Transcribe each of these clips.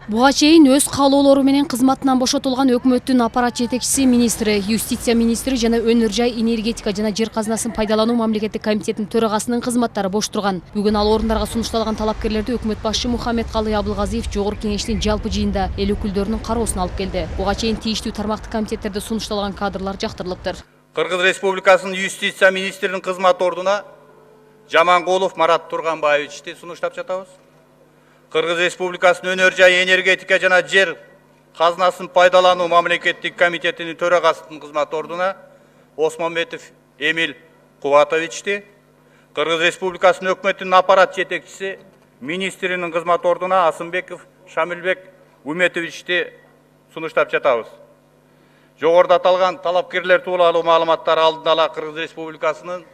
Буга чейин өз каалоолору менен кызматынан бошотулган өкмөттүн аппарат жетекчиси, министри, юстиция министри жана өнөр жай, энергетика жана жер казынасын пайдалануу мамлекеттик комитетинин төрагасынын кызматтары бош турган. Бүгүн ал орундарга сунушталган талапкерлерди өкмөт башчы Мухаммедкалый Абылгазиев жогорку кеңештин жалпы жыйында эл өкүлдөрүнүн кароосуна алып келди. Буга чейин тийиштүү тармактык комитеттерде сунушталган кадрлар жактырылыптыр. Кыргыз Республикасынын юстиция министринин кызмат ордуна Жаманкулов Марат Турганбаевичти сунуштап жатабыз. Кыргыз Республикасынын өнөр жай, энергетика жана жер казынасын пайдалануу мамлекеттик комитетинин төрагасынын кызмат ордуна Осмонбетов Эмил Кубатовичти, Кыргыз Республикасынын өкмөтүнүн аппарат жетекчиси, министринин кызмат ордуна Асымбеков Шамилбек Уметовичти сунуштап жатабыз. Жогоруда аталган талапкерлер тууралуу маалыматтар алдын ала Кыргыз Республикасынын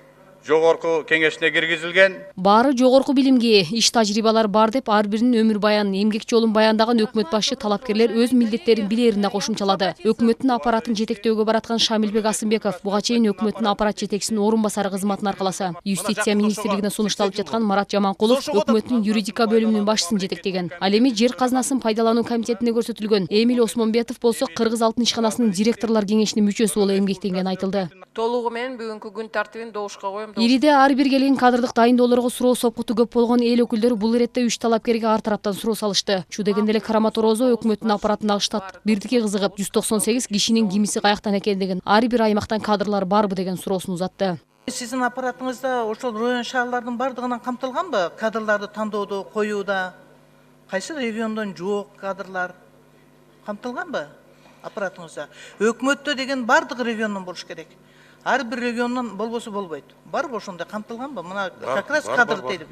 жогорку кеңешине киргизилген. Баары жогорку билимге, иш тажрыйбалары бар деп ар биринин өмүр баянын, эмгек жолун баяндаган өкмөт башчы талапкерлер өз милдеттерин билерине кошумчалады. Өкмөттүн аппаратын жетектөөгө бараткан Шамилбек Асымбеков буга чейин өкмөттүн аппарат жетекчисинин орун басары кызматын аркаласа, юстиция министрлигине сунушталып жаткан Марат Жаманкулов өкмөттүн юридика бөлүмүнүн башчысын жетектеген. Ал эми жер казынасын пайдалануу комитетине көрсөтүлгөн Эмил Осмонбетов болсо Кыргыз алтын ишканасынын директорлор кеңешинин мүчөсү болуп эмгектенген айтылды. Толугу менен бүгүнкү күн тартибин добушка коем. Ириде ар бир келген кадрдык дайындоолорго суроо сопкуту көп болгон эл өкүлдөрү бул иретте 3 талапкерге ар тараптан суроо салышты. Чу дегенде эле Караматорозо өкмөттүн аппаратындагы штат бирдикке кызыгып, 198 кишинин кимиси каяктан экендигин, ар бир аймактан кадрлар барбы деген суроосун узатты. Сиздин аппаратыңызда ошол район шаарлардын бардыгынан камтылганбы? Кадрларды тандоодо, коюуда кайсы региондон жок кадрлар камтылганбы аппаратыңызда? Өкмөттө деген бардык региондон болуш керек. Ар бир региондон болбосо болбойт. Барбы ошондой камтылганбы? Мына как раз кадр дейли.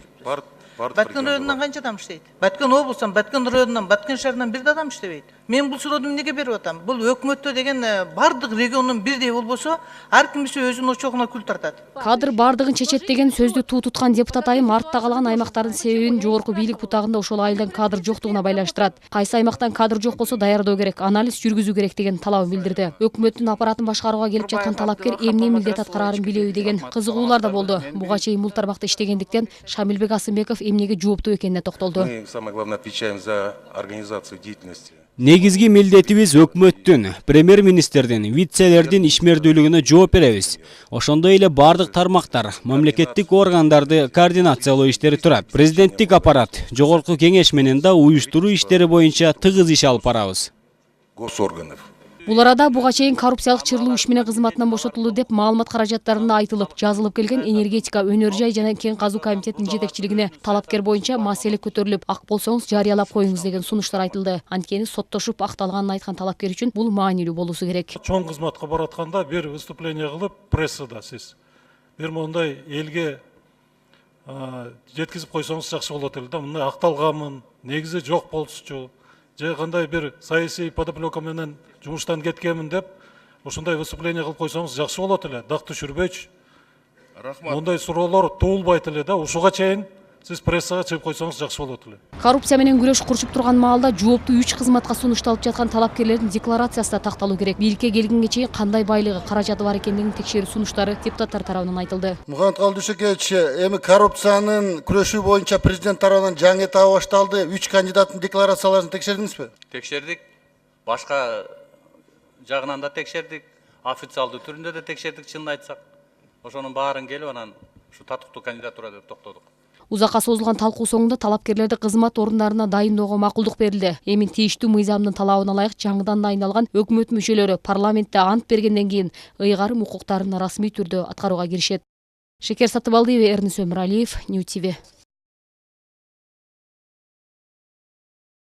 Баткен районунан канча адам иштейт? Баткен облусунан, Баткен районунан, Баткен шаарынан бир да адам иштебейт. Мен бул суроону эмнеге берип атам? Бул өкмөттө деген бардык региондон бирдей болбосо, ар кимиси өзүнүн очогуна күл тартат. Кадр бардыгын чечет деген сөздү туу туткан депутат айым артта калган аймактардын себебин жогорку бийлик бутагында ошол айылдан кадр жоктугуна байланыштырат. Кайсы аймактан кадр жок болсо даярдоо керек, анализ жүргүзүү керек деген талабын билдирди. Өкмөттүн аппаратын башкарууга келип жаткан талапкер эмне милдет аткараарын билеби деген кызыгуулар да болду. Буга чейин бул тармакта иштегендиктен Шамилбек Асымбеков эмнеге жооптуу экенине токтолду. Мы самое главное отвечаем за организацию деятельности. Негизги милдетибиз өкмөттүн, премьер-министрдин, вице-лердин ишмердүүлүгүнө жооп беребиз. Ошондой эле бардык тармактар, мамлекеттик органдарды координациялоо иштери турат. Президенттик аппарат, жогорку кеңеш менен да уюштуруу иштери боюнча тыгыз иш алып барабыз. Госорганов. Бул арада буга чейин коррупциялык чырлуу иш менен кызматынан бошотулду деп маалымат каражаттарында айтылып, жазылып келген энергетика, өнөр жай жана кен казуу комитетинин жетекчилигине талапкер боюнча маселе көтөрүлүп, ак болсоңуз жарыялап коюңуз деген сунуштар айтылды. Анткени соттошуп акталганын айткан талапкер үчүн бул маанилүү болуусу керек. Чоң кызматка баратканда бир выступление кылып, прессада сиз бир мондай элге жеткизип койсоңуз жакшы болот эле да. Мындай акталганмын, негизи жок болчу. Же кандай бир саясий подоплека менен жумуштан кеткенмин деп ошондой выступление кылып койсоңуз жакшы болот эле, дак түшүрбөйчү. Мондай суроолор туулбайт эле да. Ушуга чейин сиз прессага чыгып койсоңуз жакшы болот эле. Коррупция менен күрөш курчуп турган маалда жооптуу 3 кызматка сунушталып жаткан талапкерлердин декларациясы да такталуу керек. Бийликке келгенге чейин кандай байлыгы, каражаты бар экендигин текшерүү сунуштары депутаттар тарабынан айтылды. Мухаммедкалый Дүйшөкевич, эми коррупциянын күрөшүү боюнча президент тарабынан жаңы этабы башталды. 3 кандидаттын декларацияларын текшердиңизби? Текшердик. Башка жагынан да текшердик. Официалдуу түрүндө да текшердик, чынын айтсак. Ошонун баарын келип анан ушу татыктуу кандидатура деп токтодук. Узакка созулган талкуу соңунда талапкерлерди кызмат орундарына дайындоого макулдук берилди. Эми тийиштүү мыйзамдын талабына ылайык жаңыдан дайындалган өкмөт мүчөлөрү парламентте ант бергенден кийин ыйгарым укуктарын расмий түрдө аткарууга киришет. Шекер Сатыбалдиева, Эрнис Өмүралиев, Нью ТВ.